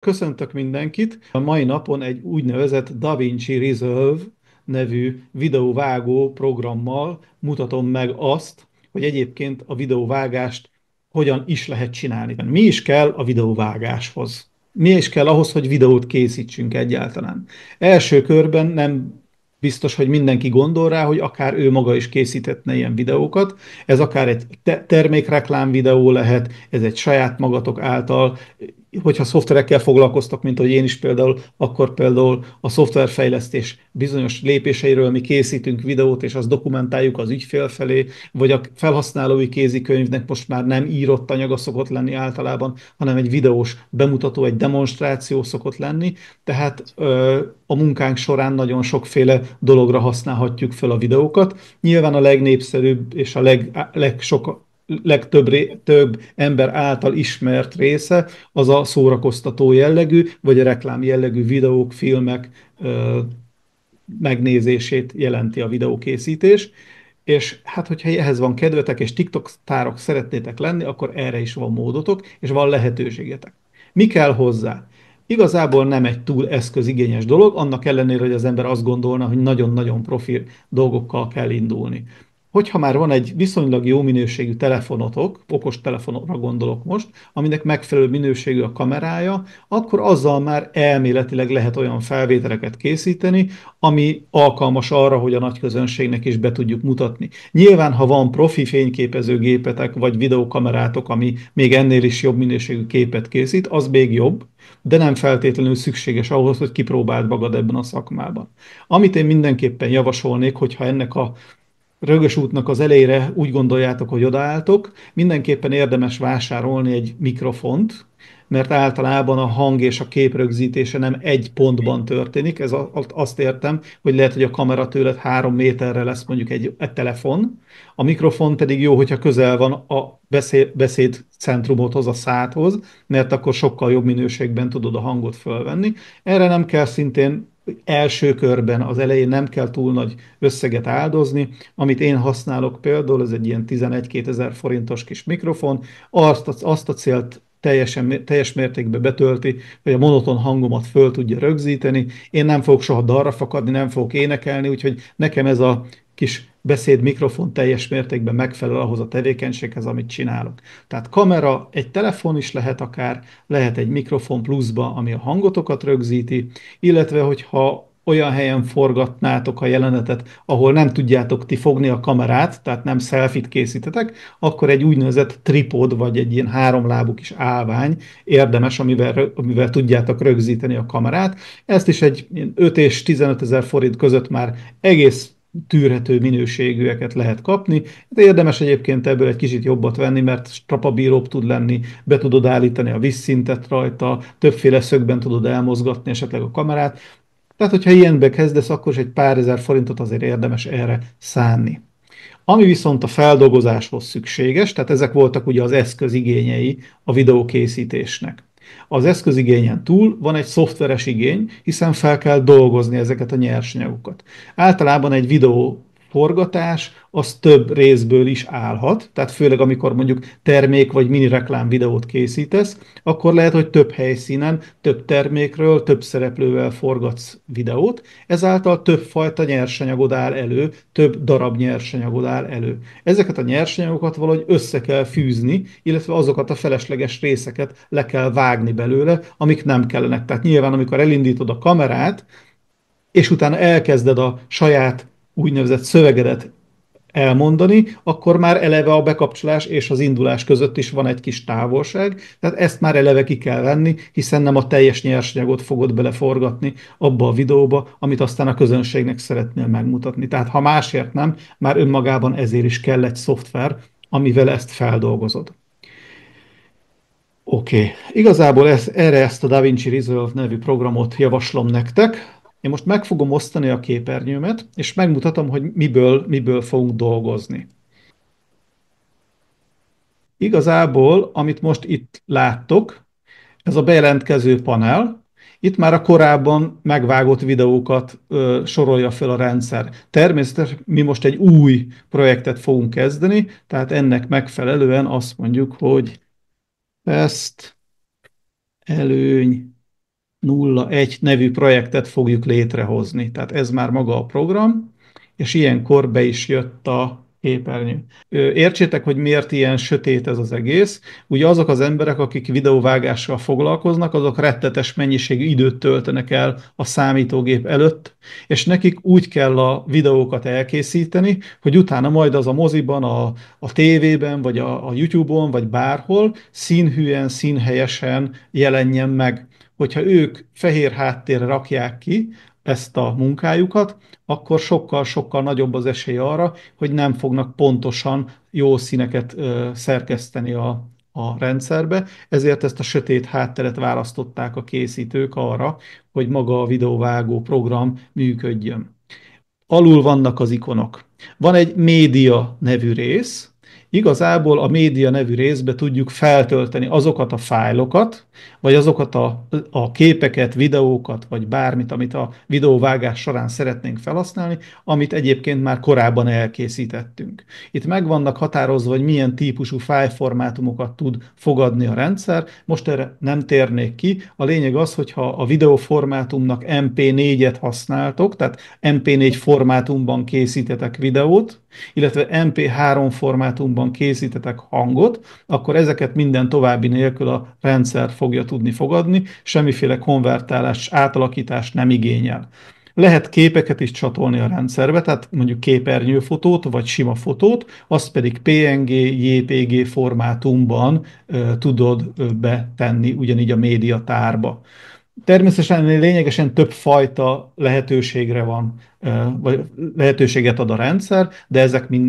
Köszöntök mindenkit! A mai napon egy úgynevezett DaVinci Resolve nevű videóvágó programmal mutatom meg azt, hogy egyébként a videóvágást hogyan is lehet csinálni. Mi is kell a videóvágáshoz? Mi is kell ahhoz, hogy videót készítsünk egyáltalán? Első körben nem biztos, hogy mindenki gondol rá, hogy akár ő maga is készíthetne ilyen videókat. Ez akár egy termékreklám videó lehet, ez egy saját magatok által, hogyha szoftverekkel foglalkoztak, mint ahogy én is például, akkor például a szoftverfejlesztés bizonyos lépéseiről mi készítünk videót, és azt dokumentáljuk az ügyfél felé, vagy a felhasználói kézikönyvnek most már nem írott anyaga szokott lenni általában, hanem egy videós bemutató, egy demonstráció szokott lenni, tehát a munkánk során nagyon sokféle dologra használhatjuk fel a videókat. Nyilván a legnépszerűbb és a legtöbb ember által ismert része az a szórakoztató jellegű, vagy a reklám jellegű videók, filmek megnézését jelenti a videókészítés. És hát, hogyha ehhez van kedvetek, és TikTok sztárok szeretnétek lenni, akkor erre is van módotok, és van lehetőségetek. Mi kell hozzá? Igazából nem egy túl eszközigényes dolog, annak ellenére, hogy az ember azt gondolna, hogy nagyon-nagyon profi dolgokkal kell indulni. Hogyha már van egy viszonylag jó minőségű telefonotok, okos telefonokra gondolok most, aminek megfelelő minőségű a kamerája, akkor azzal már elméletileg lehet olyan felvételeket készíteni, ami alkalmas arra, hogy a nagy közönségnek is be tudjuk mutatni. Nyilván, ha van profi fényképezőgépetek, vagy videókamerátok, ami még ennél is jobb minőségű képet készít, az még jobb, de nem feltétlenül szükséges ahhoz, hogy kipróbáld magad ebben a szakmában. Amit én mindenképpen javasolnék, hogyha ennek a Rögös útnak az elejére úgy gondoljátok, hogy odaálltok, mindenképpen érdemes vásárolni egy mikrofont, mert általában a hang és a kép rögzítése nem egy pontban történik. Azt értem, hogy lehet, hogy a kamera tőled 3 méterre lesz mondjuk egy telefon, a mikrofon pedig jó, hogyha közel van a beszéd centrumodhoz, a szádhoz, mert akkor sokkal jobb minőségben tudod a hangot fölvenni. Erre nem kell szintén első körben, az elején nem kell túl nagy összeget áldozni. Amit én használok például, ez egy ilyen 11-2 ezer forintos kis mikrofon, azt a célt teljes mértékben betölti, hogy a monoton hangomat föl tudja rögzíteni. Én nem fogok soha dalra fakadni, nem fogok énekelni, úgyhogy nekem ez a kis beszéd mikrofon teljes mértékben megfelel ahhoz a tevékenységhez, amit csinálok. Tehát kamera, egy telefon is lehet akár, lehet egy mikrofon pluszba, ami a hangotokat rögzíti, illetve hogyha olyan helyen forgatnátok a jelenetet, ahol nem tudjátok ti fogni a kamerát, tehát nem selfit készítetek, akkor egy úgynevezett tripod, vagy egy ilyen háromlábú kis állvány érdemes, amivel tudjátok rögzíteni a kamerát. Ezt is egy 5 és 15 ezer forint között már egész tűrhető minőségűeket lehet kapni. De érdemes egyébként ebből egy kicsit jobbat venni, mert strapabíróbb tud lenni, be tudod állítani a vízszintet rajta, többféle szögben tudod elmozgatni esetleg a kamerát. Tehát, hogyha ilyenbe kezdesz, akkor is egy pár ezer forintot azért érdemes erre szánni. Ami viszont a feldolgozáshoz szükséges, tehát ezek voltak ugye az eszközigényei a videókészítésnek. Az eszközigényen túl van egy szoftveres igény, hiszen fel kell dolgozni ezeket a nyersanyagokat. Általában egy videó forgatás az több részből is állhat, tehát főleg amikor mondjuk termék vagy mini reklám videót készítesz, akkor lehet, hogy több helyszínen, több termékről, több szereplővel forgatsz videót, ezáltal több fajta nyersanyagod áll elő, több darab nyersanyagod áll elő. Ezeket a nyersanyagokat valahogy össze kell fűzni, illetve azokat a felesleges részeket le kell vágni belőle, amik nem kellenek. Tehát nyilván, amikor elindítod a kamerát, és utána elkezded a saját úgynevezett szövegedet elmondani, akkor már eleve a bekapcsolás és az indulás között is van egy kis távolság, tehát ezt már eleve ki kell venni, hiszen nem a teljes nyersanyagot fogod beleforgatni abba a videóba, amit aztán a közönségnek szeretnél megmutatni. Tehát ha másért nem, már önmagában ezért is kell egy szoftver, amivel ezt feldolgozod. Oké, igazából erre ezt a DaVinci Resolve nevű programot javaslom nektek. Én most meg fogom osztani a képernyőmet, és megmutatom, hogy miből fogunk dolgozni. Igazából, amit most itt láttok, ez a bejelentkező panel. Itt már a korábban megvágott videókat sorolja fel a rendszer. Természetesen mi most egy új projektet fogunk kezdeni, tehát ennek megfelelően azt mondjuk, hogy ezt előny. 0.1 nevű projektet fogjuk létrehozni. Tehát ez már maga a program, és ilyenkor be is jött a képernyő. Értsétek, hogy miért ilyen sötét ez az egész. Ugye azok az emberek, akik videóvágással foglalkoznak, azok rettetes mennyiségű időt töltenek el a számítógép előtt, és nekik úgy kell a videókat elkészíteni, hogy utána majd az a moziban, a tévében, vagy a YouTube-on, vagy bárhol színhűen, színhelyesen jelenjen meg. Hogyha ők fehér háttérre rakják ki ezt a munkájukat, akkor sokkal-sokkal nagyobb az esély arra, hogy nem fognak pontosan jó színeket szerkeszteni a rendszerbe, ezért ezt a sötét hátteret választották a készítők arra, hogy maga a videóvágó program működjön. Alul vannak az ikonok. Van egy média nevű rész. Igazából a média nevű részbe tudjuk feltölteni azokat a fájlokat, vagy azokat a képeket, videókat, vagy bármit, amit a videóvágás során szeretnénk felhasználni, amit egyébként már korábban elkészítettünk. Itt meg vannak határozva, hogy milyen típusú fájlformátumokat tud fogadni a rendszer. Most erre nem térnék ki. A lényeg az, hogyha a videóformátumnak MP4-et használtok, tehát MP4 formátumban készítetek videót, illetve MP3 formátumban készítetek hangot, akkor ezeket minden további nélkül a rendszer fogja tudni fogadni, semmiféle konvertálás, átalakítást nem igényel. Lehet képeket is csatolni a rendszerbe, tehát mondjuk képernyőfotót vagy sima fotót, azt pedig PNG, JPG formátumban tudod betenni ugyanígy a médiatárba. Természetesen lényegesen több fajta lehetőségre van, vagy lehetőséget ad a rendszer, de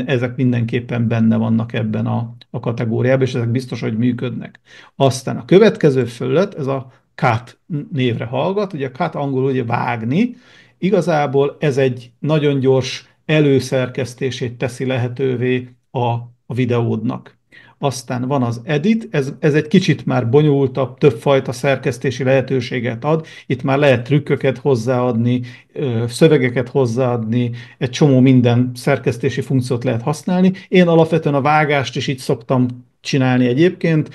ezek mindenképpen benne vannak ebben a kategóriában, és ezek biztos, hogy működnek. Aztán a következő felület, ez a cut névre hallgat, ugye cut angolul ugye vágni, igazából ez egy nagyon gyors előszerkesztését teszi lehetővé a videódnak. Aztán van az edit, ez egy kicsit már bonyolultabb, többfajta szerkesztési lehetőséget ad. Itt már lehet trükköket hozzáadni, szövegeket hozzáadni, egy csomó minden szerkesztési funkciót lehet használni. Én alapvetően a vágást is így szoktam csinálni egyébként,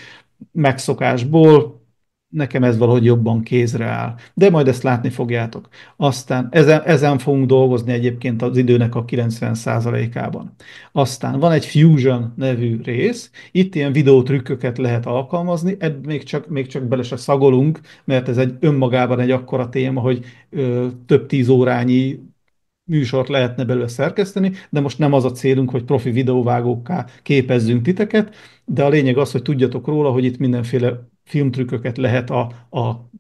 megszokásból, nekem ez valahogy jobban kézre áll. De majd ezt látni fogjátok. Aztán ezen fogunk dolgozni egyébként az időnek a 90%-ában. Aztán van egy Fusion nevű rész, itt ilyen videótrükköket lehet alkalmazni, ebben még csak bele se szagolunk, mert ez önmagában egy akkora téma, hogy több 10 órányi műsort lehetne belőle szerkeszteni, de most nem az a célunk, hogy profi videóvágókká képezzünk titeket, de a lényeg az, hogy tudjatok róla, hogy itt mindenféle filmtrükköket lehet a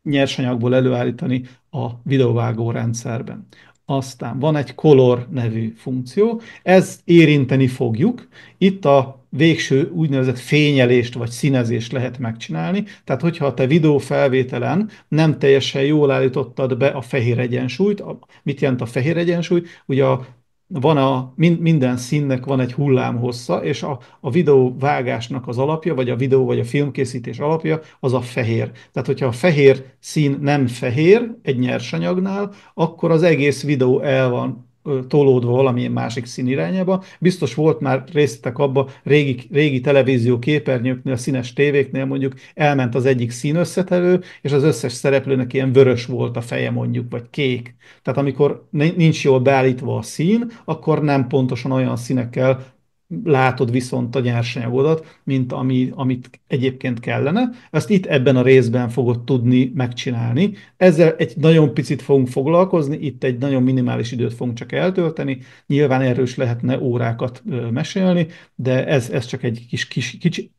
nyersanyagból előállítani a videóvágó rendszerben. Aztán van egy Color nevű funkció, ezt érinteni fogjuk. Itt a végső úgynevezett fényelést vagy színezést lehet megcsinálni. Tehát, hogyha a te videófelvételen nem teljesen jól állítottad be a fehér egyensúlyt, mit jelent a fehér egyensúly? Ugye minden színnek van egy hullámhossza, és a videó vágásnak az alapja, vagy a videó vagy a filmkészítés alapja, az a fehér. Tehát, hogyha a fehér szín nem fehér egy nyersanyagnál, akkor az egész videó el van tolódva valamilyen másik szín irányába. Biztos volt már részletek abba, régi televízió képernyőknél, színes tévéknél mondjuk elment az egyik színösszetevő, és az összes szereplőnek ilyen vörös volt a feje mondjuk, vagy kék. Tehát amikor nincs jól beállítva a szín, akkor nem pontosan olyan színekkel látod viszont a nyersanyagodat, mint amit egyébként kellene. Ezt itt ebben a részben fogod tudni megcsinálni. Ezzel egy nagyon picit fogunk foglalkozni, itt egy nagyon minimális időt fogunk csak eltölteni. Nyilván erről is lehetne órákat mesélni, de ez csak egy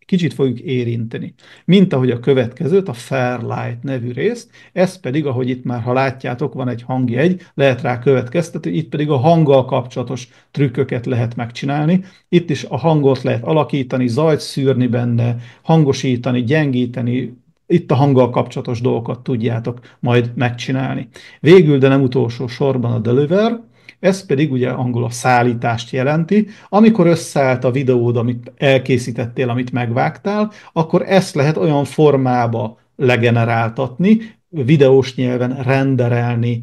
kicsit fogjuk érinteni. Mint ahogy a következőt, a Fairlight nevű részt, ez pedig, ahogy itt már, ha látjátok, van egy hangjegy, lehet rá következtetni, itt pedig a hanggal kapcsolatos trükköket lehet megcsinálni. Itt is a hangot lehet alakítani, zajt szűrni benne, hangosítani, gyengíteni, itt a hanggal kapcsolatos dolgokat tudjátok majd megcsinálni. Végül, de nem utolsó sorban a Deliver, ez pedig ugye angol a szállítást jelenti. Amikor összeállt a videód, amit elkészítettél, amit megvágtál, akkor ezt lehet olyan formába legeneráltatni, videós nyelven renderelni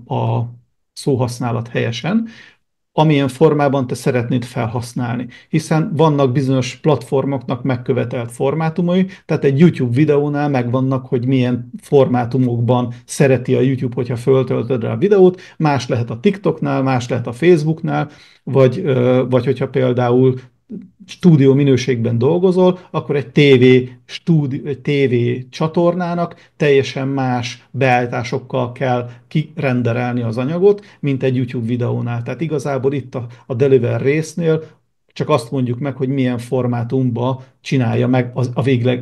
a szóhasználat helyesen, amilyen formában te szeretnéd felhasználni. Hiszen vannak bizonyos platformoknak megkövetelt formátumai, tehát egy YouTube videónál megvannak, hogy milyen formátumokban szereti a YouTube, hogyha föltöltöd rá a videót, más lehet a TikToknál, más lehet a Facebooknál, vagy hogyha például stúdió minőségben dolgozol, akkor egy TV csatornának teljesen más beállításokkal kell kirenderelni az anyagot, mint egy YouTube videónál. Tehát igazából itt a Deliver résznél csak azt mondjuk meg, hogy milyen formátumba csinálja meg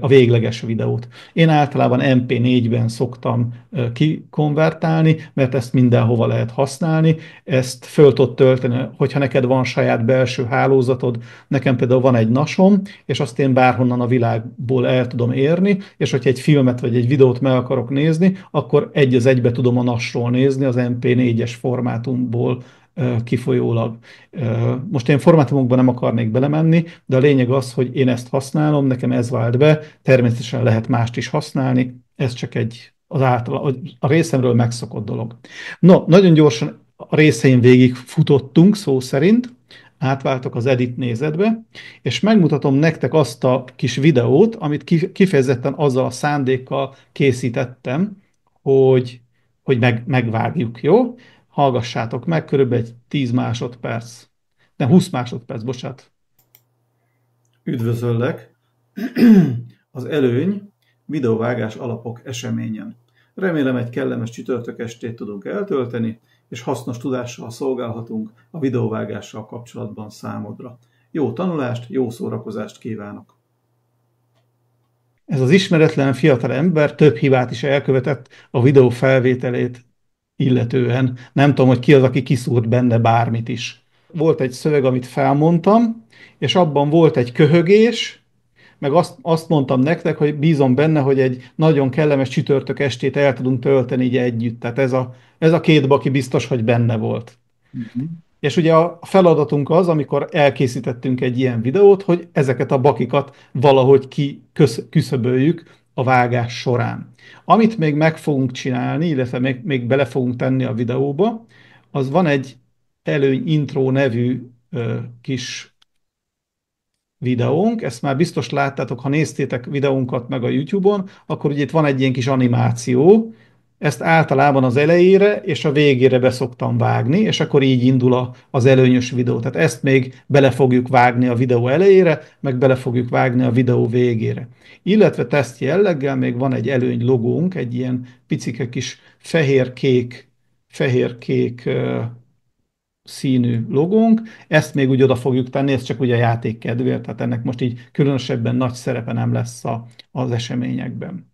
a végleges videót. Én általában MP4-ben szoktam kikonvertálni, mert ezt mindenhova lehet használni, ezt föl tudod tölteni, hogyha neked van saját belső hálózatod, nekem például van egy nasom, és azt én bárhonnan a világból el tudom érni, és hogyha egy filmet vagy egy videót meg akarok nézni, akkor egy az egybe tudom a nasról nézni, az MP4-es formátumból kifolyólag. Most én formátumokban nem akarnék belemenni, de a lényeg az, hogy én ezt használom, nekem ez vált be, természetesen lehet mást is használni, ez csak a részemről megszokott dolog. No, nagyon gyorsan a részein végig futottunk szó szerint, átváltok az edit nézetbe, és megmutatom nektek azt a kis videót, amit kifejezetten azzal a szándékkal készítettem, hogy megvágjuk, jó? Hallgassátok meg, körülbelül egy 10 másodperc, nem 20 másodperc, bocsánat. Üdvözöllek az Előny videóvágás alapok eseményen. Remélem egy kellemes csütörtök estét tudunk eltölteni, és hasznos tudással szolgálhatunk a videóvágással kapcsolatban számodra. Jó tanulást, jó szórakozást kívánok! Ez az ismeretlen fiatal ember több hibát is elkövetett a videó felvételét illetően. Nem tudom, hogy ki az, aki kiszúrt benne bármit is. Volt egy szöveg, amit felmondtam, és abban volt egy köhögés, meg azt mondtam nektek, hogy bízom benne, hogy egy nagyon kellemes csütörtök estét el tudunk tölteni így együtt. Tehát ez a két baki biztos, hogy benne volt. És ugye a feladatunk az, amikor elkészítettünk egy ilyen videót, hogy ezeket a bakikat valahogy kiküszöböljük a vágás során. Amit még meg fogunk csinálni, illetve még bele fogunk tenni a videóba, az van egy Előny Intro nevű kis videónk, ezt már biztos láttátok, ha néztétek videónkat meg a YouTube-on, akkor ugye itt van egy ilyen kis animáció, ezt általában az elejére és a végére beszoktam vágni, és akkor így indul az előnyös videó. Tehát ezt még bele fogjuk vágni a videó elejére, meg bele fogjuk vágni a videó végére. Illetve teszt jelleggel még van egy előny logónk, egy ilyen picike kis fehér-kék színű logónk, ezt még úgy oda fogjuk tenni, ez csak ugye a játék kedvéért, tehát ennek most így különösebben nagy szerepe nem lesz az eseményekben.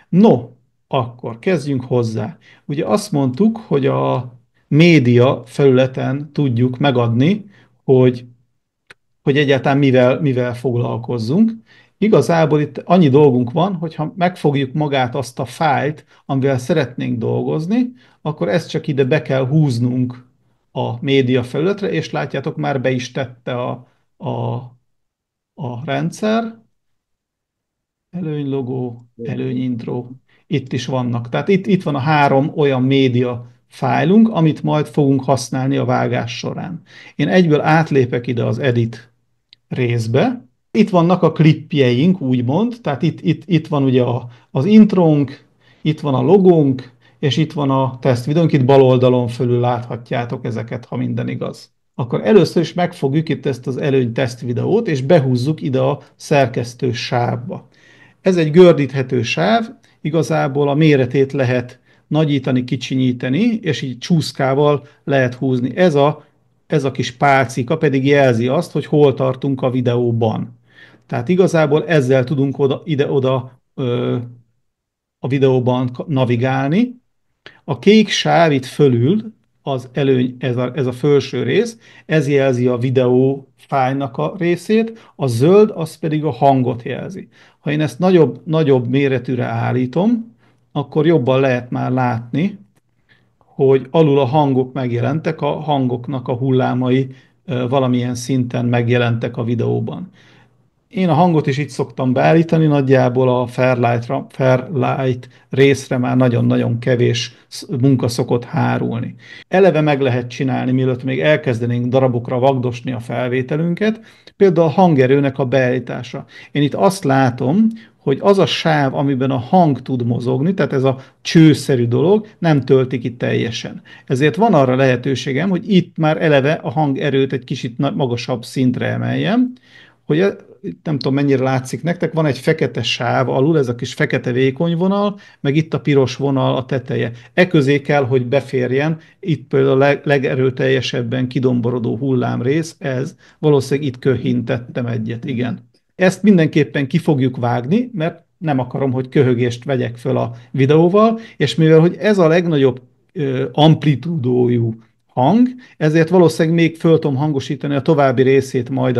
No, akkor kezdjünk hozzá. Ugye azt mondtuk, hogy a média felületen tudjuk megadni, hogy egyáltalán mivel foglalkozzunk. Igazából itt annyi dolgunk van, hogyha megfogjuk magát azt a fájlt, amivel szeretnénk dolgozni, akkor ezt csak ide be kell húznunk a média felületre, és látjátok, már be is tette a, a rendszer, előny logó, előny intro, itt is vannak. Tehát itt van a három olyan média fájlunk, amit majd fogunk használni a vágás során. Én egyből átlépek ide az edit részbe. Itt vannak a klipjeink, úgymond, tehát itt van ugye az intrónk, itt van a logónk, és itt van a teszt videónk, itt bal oldalon fölül láthatjátok ezeket, ha minden igaz. Akkor először is megfogjuk itt ezt az előny teszt videót, és behúzzuk ide a szerkesztő sávba. Ez egy gördíthető sáv, igazából a méretét lehet nagyítani, kicsinyíteni, és így csúszkával lehet húzni. Ez a kis pálcika pedig jelzi azt, hogy hol tartunk a videóban. Tehát igazából ezzel tudunk ide-oda a videóban navigálni. A kék sáv itt fölül, az előny, ez a felső rész, ez jelzi a videó fájlnak a részét, a zöld az pedig a hangot jelzi. Ha én ezt nagyobb méretűre állítom, akkor jobban lehet már látni, hogy alul a hangok megjelentek, a hangoknak a hullámai valamilyen szinten megjelentek a videóban. Én a hangot is itt szoktam beállítani, nagyjából a Fairlight részre már nagyon-nagyon kevés munka szokott hárulni. Eleve meg lehet csinálni, mielőtt még elkezdenénk darabokra vagdosni a felvételünket, például a hangerőnek a beállítása. Én itt azt látom, hogy az a sáv, amiben a hang tud mozogni, tehát ez a csőszerű dolog, nem tölti ki teljesen. Ezért van arra lehetőségem, hogy itt már eleve a hangerőt egy kicsit magasabb szintre emeljem, hogy nem tudom mennyire látszik nektek, van egy fekete sáv alul, ez a kis fekete vékony vonal, meg itt a piros vonal a teteje. E közé kell, hogy beférjen, itt például a legerőteljesebben kidomborodó hullámrész, ez, valószínűleg itt köhintettem egyet, igen. Ezt mindenképpen ki fogjuk vágni, mert nem akarom, hogy köhögést vegyek föl a videóval, és mivel, hogy ez a legnagyobb amplitúdójú hang, ezért valószínűleg még föl tudom hangosítani a további részét majd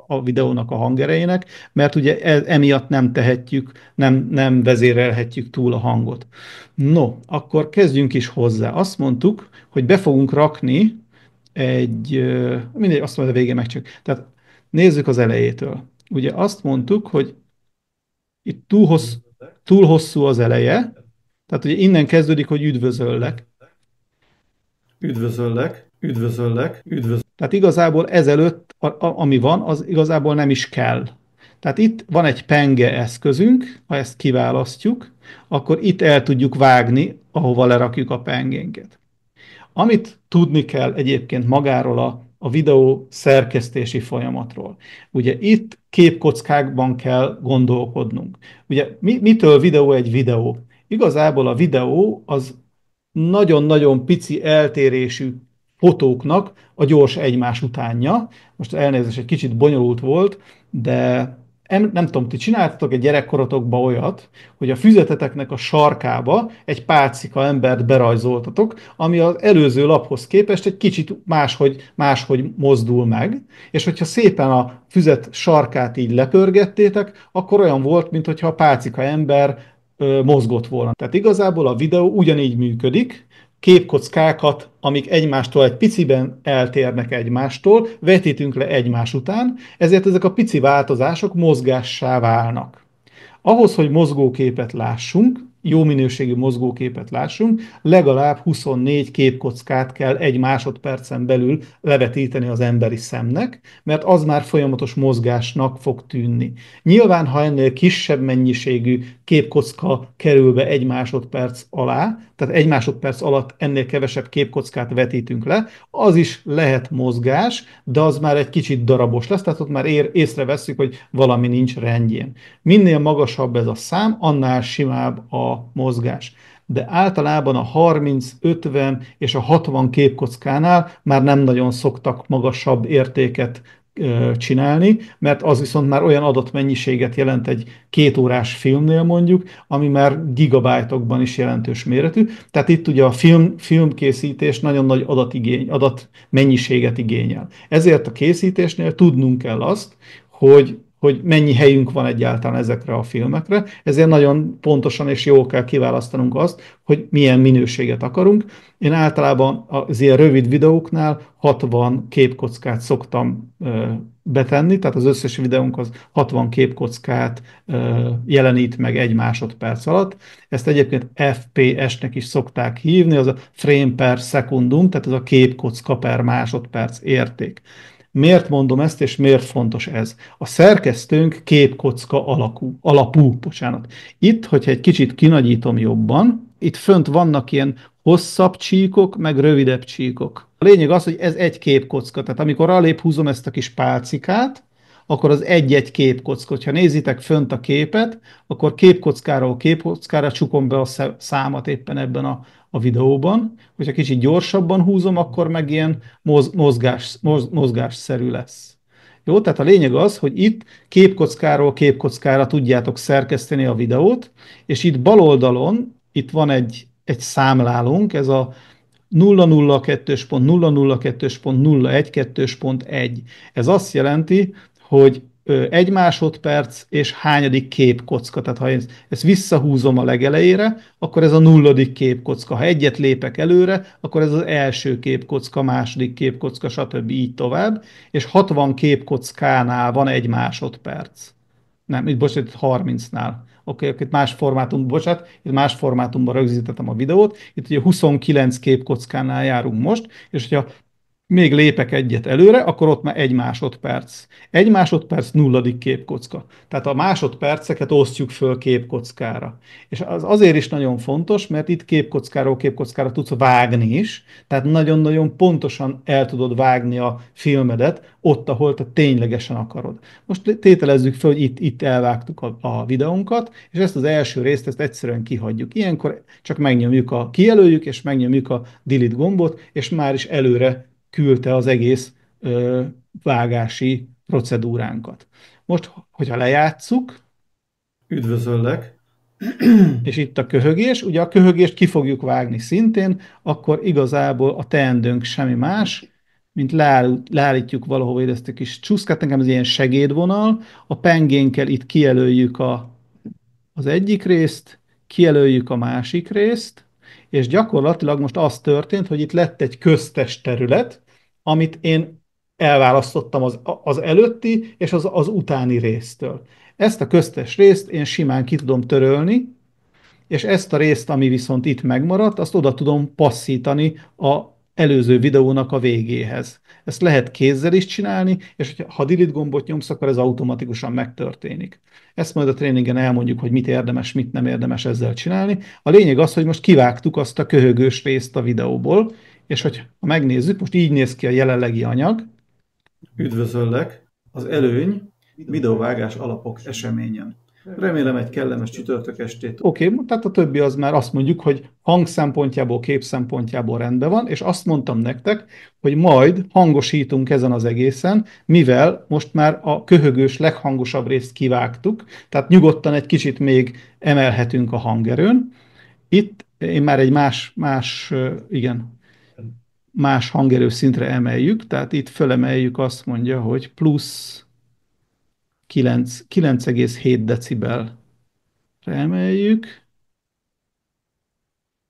a videónak a hangerejének, mert ugye emiatt nem tehetjük, nem vezérelhetjük túl a hangot. No, akkor kezdjünk is hozzá. Azt mondtuk, hogy be fogunk rakni mindegy, azt majd a végén megcsináljuk. Tehát nézzük az elejétől. Ugye azt mondtuk, hogy itt túl hosszú az eleje, tehát ugye innen kezdődik, hogy üdvözöllek. Üdvözöllek, üdvözöllek, üdvözöllek. Tehát igazából ezelőtt, ami van, az igazából nem is kell. Tehát itt van egy penge eszközünk, ha ezt kiválasztjuk, akkor itt el tudjuk vágni, ahova lerakjuk a pengénket. Amit tudni kell egyébként magáról a videó szerkesztési folyamatról. Ugye itt képkockákban kell gondolkodnunk. Ugye mitől videó egy videó? Igazából a videó az nagyon-nagyon pici eltérésű fotóknak a gyors egymás utánja. Most elnézést, egy kicsit bonyolult volt, de nem tudom, ti csináltatok egy gyerekkorotokban olyat, hogy a füzeteteknek a sarkába egy pálcika embert berajzoltatok, ami az előző laphoz képest egy kicsit máshogy mozdul meg, és hogyha szépen a füzet sarkát így lepörgettétek, akkor olyan volt, mintha a pálcika ember mozgott volna. Tehát igazából a videó ugyanígy működik, képkockákat, amik egymástól egy piciben eltérnek egymástól, vetítünk le egymás után, ezért ezek a pici változások mozgássá válnak. Ahhoz, hogy mozgóképet lássunk, jó minőségű mozgóképet lássunk, legalább 24 képkockát kell egy másodpercen belül levetíteni az emberi szemnek, mert az már folyamatos mozgásnak fog tűnni. Nyilván, ha ennél kisebb mennyiségű képkocka kerül be egy másodperc alá, tehát egy másodperc alatt ennél kevesebb képkockát vetítünk le, az is lehet mozgás, de az már egy kicsit darabos lesz, tehát ott már észrevesszük, hogy valami nincs rendjén. Minél magasabb ez a szám, annál simább a mozgás. De általában a 30, 50 és a 60 képkockánál már nem nagyon szoktak magasabb értéket csinálni, mert az viszont már olyan adatmennyiséget jelent egy 2 órás filmnél mondjuk, ami már gigabájtokban is jelentős méretű. Tehát itt ugye a filmkészítés nagyon nagy adatmennyiséget igényel. Ezért a készítésnél tudnunk kell azt, hogy mennyi helyünk van egyáltalán ezekre a filmekre, ezért nagyon pontosan és jól kell kiválasztanunk azt, hogy milyen minőséget akarunk. Én általában az ilyen rövid videóknál 60 képkockát szoktam betenni, tehát az összes videónk az 60 képkockát jelenít meg egy másodperc alatt. Ezt egyébként FPS-nek is szokták hívni, az a frame per secundum, tehát ez a képkocka per másodperc érték. Miért mondom ezt, és miért fontos ez? A szerkesztőnk képkocka alapú, bocsánat. Itt, hogyha egy kicsit kinagyítom jobban, itt fönt vannak ilyen hosszabb csíkok, meg rövidebb csíkok. A lényeg az, hogy ez egy képkocka, tehát amikor alébb húzom ezt a kis pálcikát, akkor az egy-egy képkocka. Ha nézitek fönt a képet, akkor képkockáról képkockára csukom be a számat éppen ebben a videóban. Hogyha kicsit gyorsabban húzom, akkor meg ilyen mozgásszerű lesz. Jó, tehát a lényeg az, hogy itt képkockáról képkockára tudjátok szerkeszteni a videót, és itt bal oldalon, itt van egy számlálónk, ez a 002.002.012.1. Ez azt jelenti, hogy egy másodperc, és hányadik képkocka. Tehát ha én ezt visszahúzom a legelejére, akkor ez a nulladik képkocka. Ha egyet lépek előre, akkor ez az első képkocka, második képkocka, stb. Így tovább. És 60 képkockánál van egy másodperc. Nem, itt bocsánat, itt 30-nál. Oké, itt más formátum, bocsánat, itt más formátumban rögzítettem a videót. Itt ugye 29 képkockánál járunk most, és hogyha még lépek egyet előre, akkor ott már egy másodperc. Egy másodperc nulladik képkocka. Tehát a másodperceket osztjuk föl képkockára. És az azért is nagyon fontos, mert itt képkockáról képkockára tudsz vágni is, tehát nagyon-nagyon pontosan el tudod vágni a filmedet ott, ahol te ténylegesen akarod. Most tételezzük fel, hogy itt elvágtuk a videónkat, és ezt az első részt ezt egyszerűen kihagyjuk. Ilyenkor csak kijelöljük, és megnyomjuk a delete gombot, és már is előre küldte az egész vágási procedúránkat. Most, hogyha lejátsszuk, Üdvözöllek. és itt a köhögés, ugye a köhögést ki fogjuk vágni szintén, akkor igazából a teendőnk semmi más, mint leállítjuk valahova ide ezt a kis csúszkát, nekem ez ilyen segédvonal, a pengénkkel itt kijelöljük az egyik részt, kijelöljük a másik részt, és gyakorlatilag most az történt, hogy itt lett egy köztes terület, amit én elválasztottam az előtti és az utáni résztől. Ezt a köztes részt én simán ki tudom törölni, és ezt a részt, ami viszont itt megmaradt, azt oda tudom passzítani a előző videónak a végéhez. Ezt lehet kézzel is csinálni, és ha delete gombot nyomsz, akkor ez automatikusan megtörténik. Ezt majd a tréningen elmondjuk, hogy mit érdemes, mit nem érdemes ezzel csinálni. A lényeg az, hogy most kivágtuk azt a köhögős részt a videóból, és hogy ha megnézzük, most így néz ki a jelenlegi anyag. Üdvözöllek. Az előny videóvágás alapok eseményen. Remélem egy kellemes csütörtök estét. Oké, tehát a többi az már azt mondjuk, hogy hang szempontjából, kép szempontjából rendben van, és azt mondtam nektek, hogy majd hangosítunk ezen az egészen, mivel most már a köhögős leghangosabb részt kivágtuk, tehát nyugodtan egy kicsit még emelhetünk a hangerőn. Itt én már egy más hangerő szintre emeljük, tehát itt fölemeljük, azt mondja, hogy plusz 9,7 decibelre emeljük.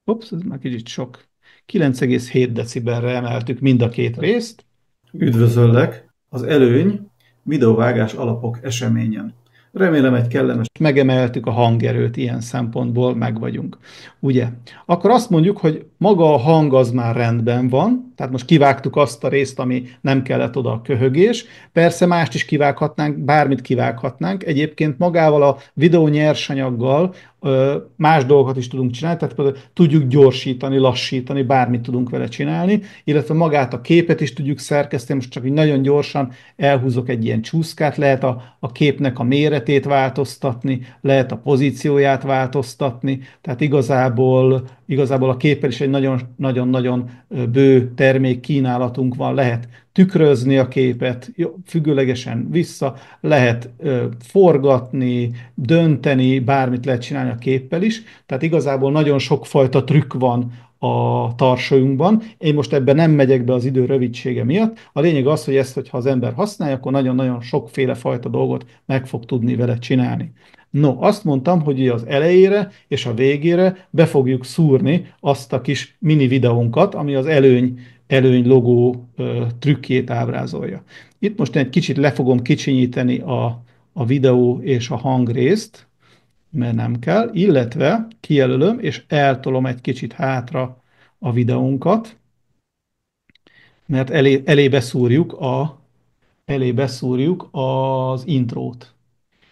Hops, ez már kicsit sok. 9,7 decibelre emeltük mind a két részt. Üdvözöllek. Az előny videóvágás alapok eseményen. Remélem egy kellemes... Megemeltük a hangerőt, ilyen szempontból meg vagyunk. Ugye? Akkor azt mondjuk, hogy maga a hang az már rendben van, tehát most kivágtuk azt a részt, ami nem kellett oda a köhögés. Persze mást is kivághatnánk, bármit kivághatnánk. Egyébként magával a videó nyersanyaggal más dolgokat is tudunk csinálni, tehát például tudjuk gyorsítani, lassítani, bármit tudunk vele csinálni, illetve magát a képet is tudjuk szerkeszteni, most csak így nagyon gyorsan elhúzok egy ilyen csúszkát, lehet a képnek a méretét változtatni, lehet a pozícióját változtatni, tehát igazából a képpel is egy nagyon-nagyon bő termék kínálatunk van, lehet tükrözni a képet, függőlegesen vissza, lehet forgatni, dönteni, bármit lehet csinálni a képpel is, tehát igazából nagyon sokfajta trükk van a tarsolyunkban. Én most ebben nem megyek be az idő rövidsége miatt. A lényeg az, hogy ezt, hogyha az ember használja, akkor nagyon-nagyon sokféle fajta dolgot meg fog tudni vele csinálni. No, azt mondtam, hogy az elejére és a végére be fogjuk szúrni azt a kis mini videónkat, ami az előny logó trükkjét ábrázolja. Itt most egy kicsit le fogom kicsinyíteni a videó és a hangrészt, mert nem kell, illetve kijelölöm és eltolom egy kicsit hátra a videónkat, mert elé beszúrjuk az intrót.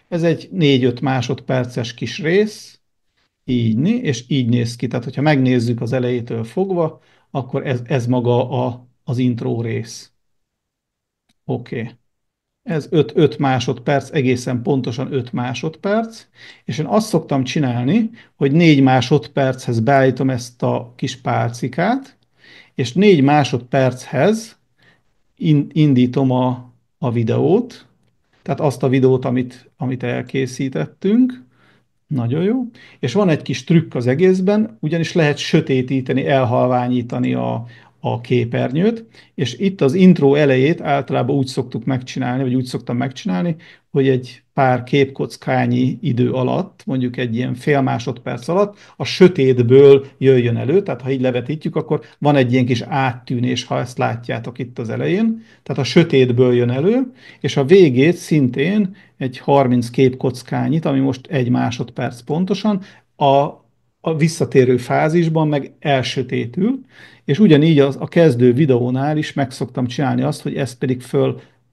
Ez egy 4-5 másodperces kis rész, és így néz ki. Tehát, hogyha megnézzük az elejétől fogva, akkor ez maga az intro rész. Oké. Ez 5 másodperc, egészen pontosan 5 másodperc, és én azt szoktam csinálni, hogy 4 másodperchez beállítom ezt a kis pálcikát, és 4 másodperchez indítom a videót, tehát azt a videót, amit elkészítettünk. Nagyon jó. És van egy kis trükk az egészben, ugyanis lehet sötétíteni, elhalványítani a képernyőt, és itt az intro elejét általában úgy szoktuk megcsinálni, vagy úgy szoktam megcsinálni, hogy egy pár képkockányi idő alatt, mondjuk egy ilyen fél másodperc alatt a sötétből jöjjön elő, tehát ha így levetítjük, akkor van egy ilyen kis áttűnés, ha ezt látjátok itt az elején, tehát a sötétből jön elő, és a végét szintén egy 30 képkockányit, ami most egy másodperc pontosan, a a visszatérő fázisban meg elsötétül, és ugyanígy a kezdő videónál is meg szoktam csinálni azt, hogy ezt pedig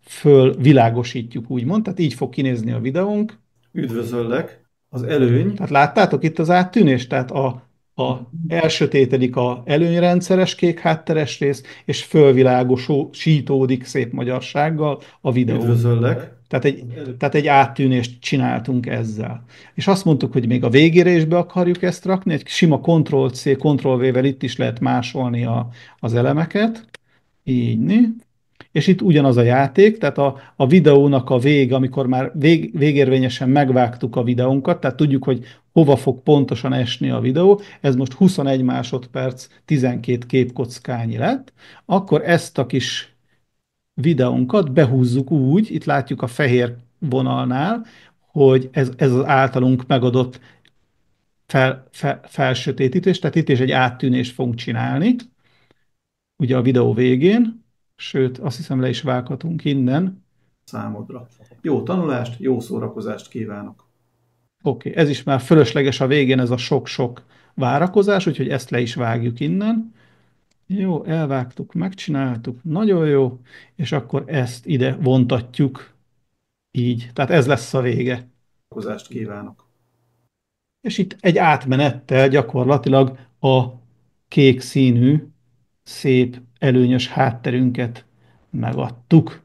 föl világosítjuk, úgymond, tehát így fog kinézni a videónk. Üdvözöllek! Az előny, Tehát láttátok itt az áttűnést? Tehát a elsötétedik a előnyrendszeres kék hátteres rész, és fölvilágosítódik szép magyarsággal a videó. üdvözöllek, Tehát egy áttűnést csináltunk ezzel. És azt mondtuk, hogy még a végére is be akarjuk ezt rakni, egy sima Ctrl-C, Ctrl-V-vel itt is lehet másolni az elemeket. Így. És itt ugyanaz a játék, tehát a videónak a vége, amikor már végérvényesen megvágtuk a videónkat, tehát tudjuk, hogy hova fog pontosan esni a videó, ez most 21 másodperc, 12 képkockányi lett, akkor ezt a kis videónkat behúzzuk úgy, itt látjuk a fehér vonalnál, hogy ez az általunk megadott felsötétítés, tehát itt is egy áttűnést fogunk csinálni, ugye a videó végén, sőt, azt hiszem le is vághatunk innen. számodra. Jó tanulást, jó szórakozást kívánok! Oké, ez is már fölösleges a végén, ez a sok-sok várakozás, úgyhogy ezt le is vágjuk innen. Jó, elvágtuk, megcsináltuk, nagyon jó, és akkor ezt ide vontatjuk így. Tehát ez lesz a vége. Szórakozást kívánok! És itt egy átmenettel gyakorlatilag a kék színű, szép, előnyös hátterünket megadtuk.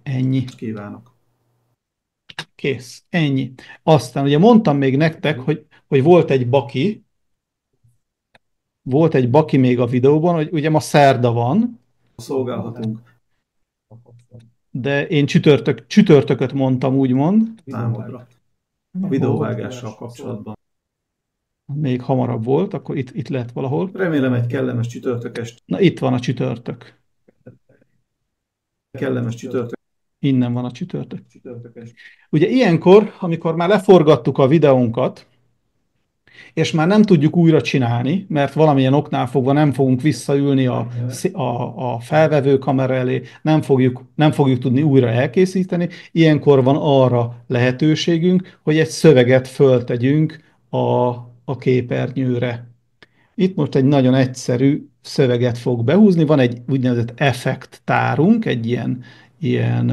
Ennyi. Kívánok! Kész. Ennyi. Aztán ugye mondtam még nektek, hogy volt egy baki még a videóban, hogy ugye ma szerda van, Szolgálhatunk de én csütörtököt mondtam, úgymond. számodra. A videóvágással kapcsolatban. Még hamarabb volt, akkor itt lehet valahol. Remélem egy kellemes csütörtök est, Na, itt van a csütörtök. kellemes csütörtök Innen van a csütörtök. Ugye ilyenkor, amikor már leforgattuk a videónkat, és már nem tudjuk újra csinálni, mert valamilyen oknál fogva nem fogunk visszaülni a felvevő kamera elé, nem fogjuk tudni újra elkészíteni, ilyenkor van arra lehetőségünk, hogy egy szöveget föltegyünk a képernyőre. Itt most egy nagyon egyszerű szöveget fog behúzni, van egy úgynevezett effekt tárunk, egy ilyen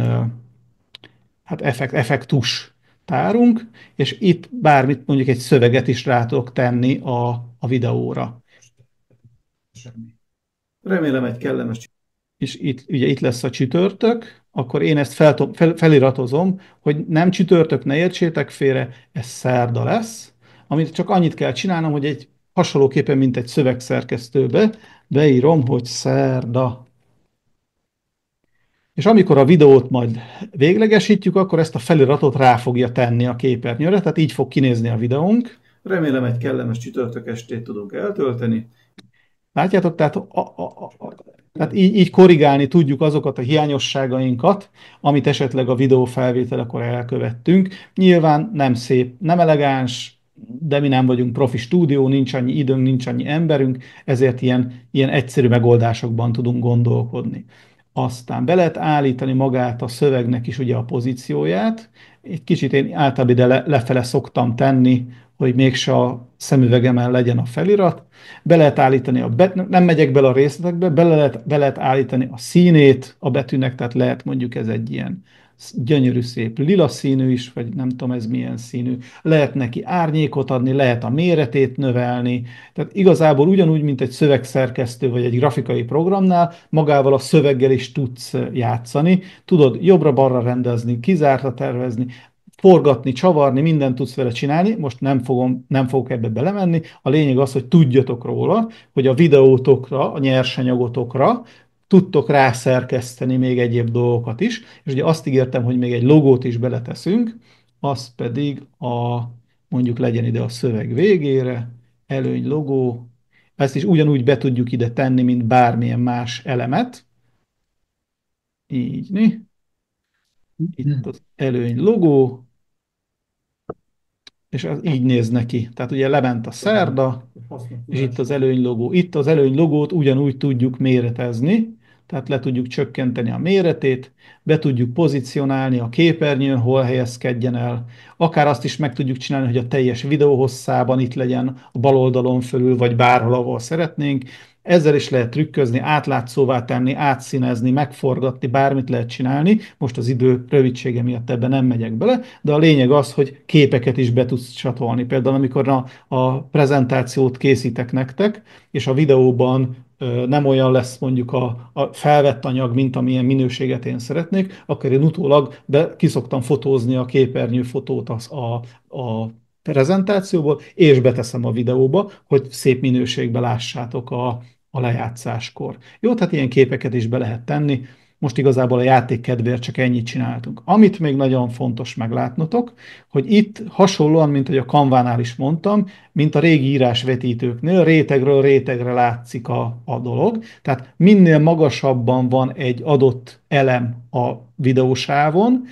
hát effektus tárunk, és itt bármit, mondjuk egy szöveget is rá tudok tenni a videóra. Remélem egy kellemes És ugye itt lesz a csütörtök, akkor én ezt feliratozom, hogy nem csütörtök, ne értsétek félre, ez szerda lesz, amit csak annyit kell csinálnom, hogy egy hasonlóképpen, mint egy szövegszerkesztőbe beírom, hogy szerda. És amikor a videót majd véglegesítjük, akkor ezt a feliratot rá fogja tenni a képernyőre, tehát így fog kinézni a videónk. Remélem egy kellemes csütörtök estét tudunk eltölteni. Látjátok, tehát így korrigálni tudjuk azokat a hiányosságainkat, amit esetleg a videófelvételekor elkövettünk. Nyilván nem szép, nem elegáns, de mi nem vagyunk profi stúdió, nincs annyi időnk, nincs annyi emberünk, ezért ilyen egyszerű megoldásokban tudunk gondolkodni. Aztán be lehet állítani magát a szövegnek is ugye a pozícióját. Egy kicsit én általában ide lefele szoktam tenni, hogy mégse a szemüvegemen legyen a felirat. Be lehet állítani nem megyek bele a részletekbe, be lehet állítani a színét a betűnek, tehát lehet mondjuk ez egy ilyen gyönyörű szép lila színű is, vagy nem tudom ez milyen színű. Lehet neki árnyékot adni, lehet a méretét növelni. Tehát igazából ugyanúgy, mint egy szövegszerkesztő vagy egy grafikai programnál, magával a szöveggel is tudsz játszani. Tudod jobbra-balra rendezni, kizártra tervezni, forgatni, csavarni, mindent tudsz vele csinálni, most nem fogok ebbe belemenni. A lényeg az, hogy tudjatok róla, hogy a videótokra, a nyersanyagotokra tudtok rászerkeszteni még egyéb dolgokat is, és ugye azt ígértem, hogy még egy logót is beleteszünk, az pedig mondjuk legyen ide a szöveg végére, előny logó, Ezt is ugyanúgy be tudjuk ide tenni, mint bármilyen más elemet. Így, itt az előny logó, és az így néz neki. Tehát ugye lement a szerda, és itt az előny logó. Itt az előny logót ugyanúgy tudjuk méretezni, tehát le tudjuk csökkenteni a méretét, be tudjuk pozícionálni a képernyőn, hol helyezkedjen el. Akár azt is meg tudjuk csinálni, hogy a teljes videó hosszában itt legyen a bal oldalon fölül, vagy bárhol, ahol szeretnénk. Ezzel is lehet trükközni, átlátszóvá tenni, átszínezni, megforgatni, bármit lehet csinálni. Most az idő rövidsége miatt ebben nem megyek bele, de a lényeg az, hogy képeket is be tudsz csatolni. Például amikor a prezentációt készítek nektek, és a videóban nem olyan lesz mondjuk a felvett anyag, mint amilyen minőséget én szeretnék, akkor én utólag ki szoktam fotózni a képernyőfotót a prezentációból, és beteszem a videóba, hogy szép minőségben lássátok a lejátszáskor. Jó, tehát ilyen képeket is be lehet tenni. Most igazából a játék kedvéért csak ennyit csináltunk. Amit még nagyon fontos meglátnotok, hogy itt hasonlóan, mint hogy a Canvánál is mondtam, mint a régi írásvetítőknél, rétegről rétegre látszik a dolog. Tehát minél magasabban van egy adott elem a videósávon,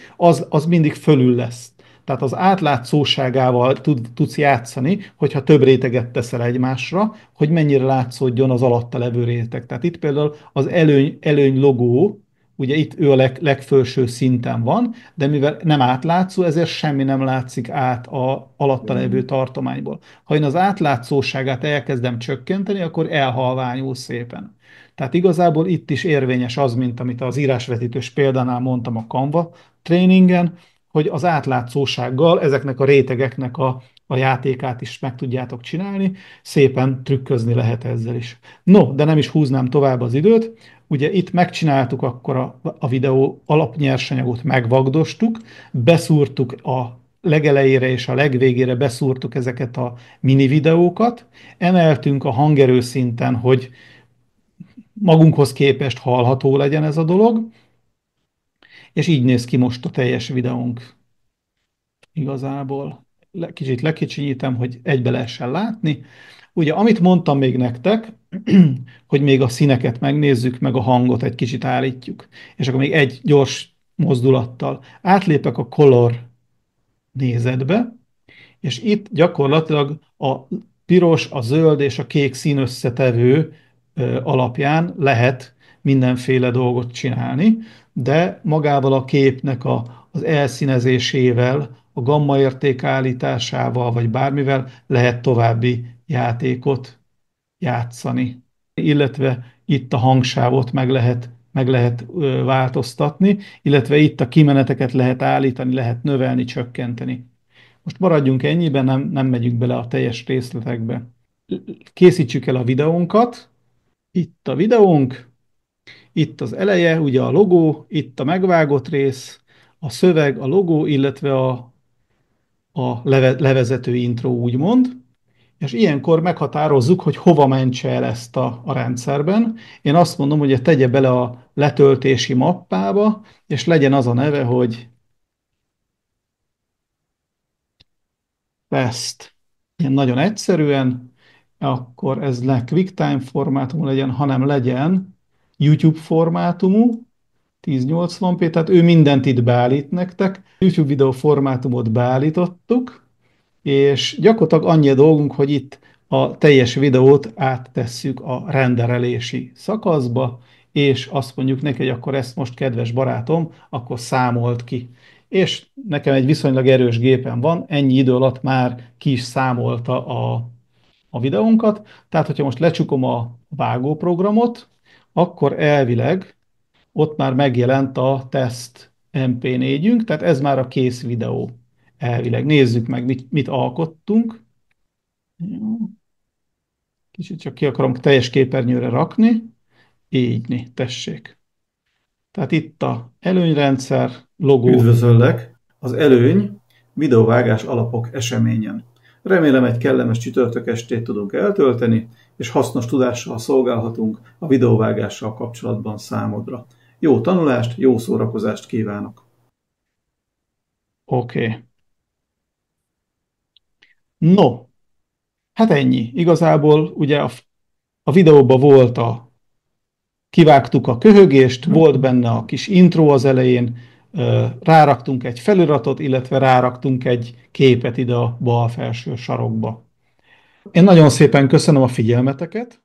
az mindig fölül lesz. Tehát az átlátszóságával tudsz játszani, hogyha több réteget teszel egymásra, hogy mennyire látszódjon az alatta levő réteg. Tehát itt például az előny logó, ugye itt ő a legfelső szinten van, de mivel nem átlátszó, ezért semmi nem látszik át a alatta levő tartományból. Ha én az átlátszóságát elkezdem csökkenteni, akkor elhalványul szépen. Tehát igazából itt is érvényes az, mint amit az írásvetítős példánál mondtam a Canva tréningen, hogy az átlátszósággal ezeknek a rétegeknek a játékát is meg tudjátok csinálni, szépen trükközni lehet ezzel is. No, de nem is húznám tovább az időt. Ugye itt megcsináltuk akkor a videó alapnyersanyagot, megvagdostuk, beszúrtuk a legelejére és a legvégére beszúrtuk ezeket a mini videókat, emeltünk a hangerő szinten, hogy magunkhoz képest hallható legyen ez a dolog, és így néz ki most a teljes videónk igazából. Kicsit lekicsinyítem, hogy egybe lehessen látni. Ugye, amit mondtam még nektek, hogy még a színeket megnézzük, meg a hangot egy kicsit állítjuk. És akkor még egy gyors mozdulattal átlépek a color nézetbe, és itt gyakorlatilag a piros, a zöld és a kék színösszetevő alapján lehet mindenféle dolgot csinálni, de magával a képnek az elszínezésével, a gamma érték állításával, vagy bármivel lehet további játékot játszani. Illetve itt a hangsávot meg lehet változtatni, illetve itt a kimeneteket lehet állítani, lehet növelni, csökkenteni. Most maradjunk ennyiben, nem megyünk bele a teljes részletekbe. Készítsük el a videónkat. Itt a videónk, itt az eleje, ugye a logó, itt a megvágott rész, a szöveg, a logó, illetve a levezető intro úgymond. És ilyenkor meghatározzuk, hogy hova mentse el ezt a rendszerben. Én azt mondom, hogy tegye bele a letöltési mappába, és legyen az a neve, hogy test. Ilyen nagyon egyszerűen, akkor ez ne QuickTime formátumú legyen, hanem legyen YouTube formátumú, 1080p, tehát ő mindent itt beállít nektek. YouTube videó formátumot beállítottuk, és gyakorlatilag annyi a dolgunk, hogy itt a teljes videót áttesszük a renderelési szakaszba, és azt mondjuk neki, hogy akkor ezt most, kedves barátom, akkor számolt ki. És nekem egy viszonylag erős gépen van, ennyi idő alatt már ki is számolta a videónkat, tehát hogyha most lecsukom a vágóprogramot, akkor elvileg ott már megjelent a test MP4-ünk, tehát ez már a kész videó elvileg. Nézzük meg, mit alkottunk. Jó. Kicsit csak ki akarom teljes képernyőre rakni. Így, tessék. Tehát itt a előnyrendszer, logó. Üdvözöllek az előny videóvágás alapok eseményen. Remélem egy kellemes csütörtök estét tudunk eltölteni, és hasznos tudással szolgálhatunk a videóvágással kapcsolatban számodra. Jó tanulást, jó szórakozást kívánok! Oké. Okay. No, hát ennyi. Igazából ugye A videóban volt kivágtuk a köhögést, volt benne a kis intro az elején, ráraktunk egy feliratot, illetve ráraktunk egy képet ide a bal felső sarokba. Én nagyon szépen köszönöm a figyelmeteket,